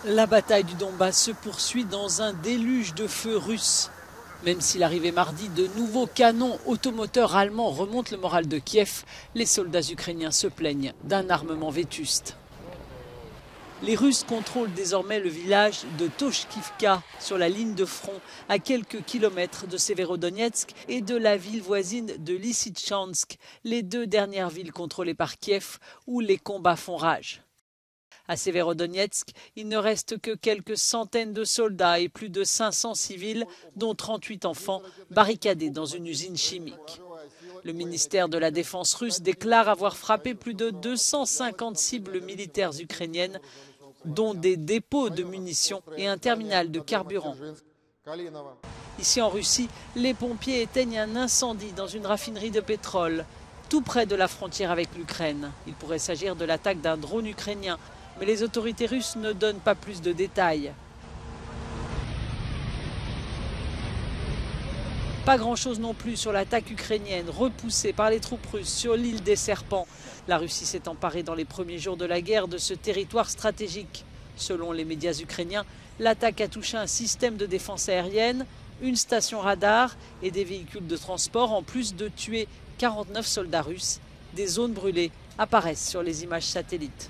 La bataille du Donbass se poursuit dans un déluge de feu russe. Même s'il arrivait mardi, de nouveaux canons automoteurs allemands remontent le moral de Kiev, les soldats ukrainiens se plaignent d'un armement vétuste. Les Russes contrôlent désormais le village de Toshkivka sur la ligne de front, à quelques kilomètres de Severodonetsk et de la ville voisine de Lysychansk, les deux dernières villes contrôlées par Kiev où les combats font rage. À Severodonetsk, il ne reste que quelques centaines de soldats et plus de 500 civils, dont 38 enfants, barricadés dans une usine chimique. Le ministère de la Défense russe déclare avoir frappé plus de 250 cibles militaires ukrainiennes, dont des dépôts de munitions et un terminal de carburant. Ici en Russie, les pompiers éteignent un incendie dans une raffinerie de pétrole, tout près de la frontière avec l'Ukraine. Il pourrait s'agir de l'attaque d'un drone ukrainien, mais les autorités russes ne donnent pas plus de détails. Pas grand-chose non plus sur l'attaque ukrainienne repoussée par les troupes russes sur l'île des Serpents. La Russie s'est emparée dans les premiers jours de la guerre de ce territoire stratégique. Selon les médias ukrainiens, l'attaque a touché un système de défense aérienne, une station radar et des véhicules de transport, en plus de tuer 49 soldats russes. Des zones brûlées apparaissent sur les images satellites.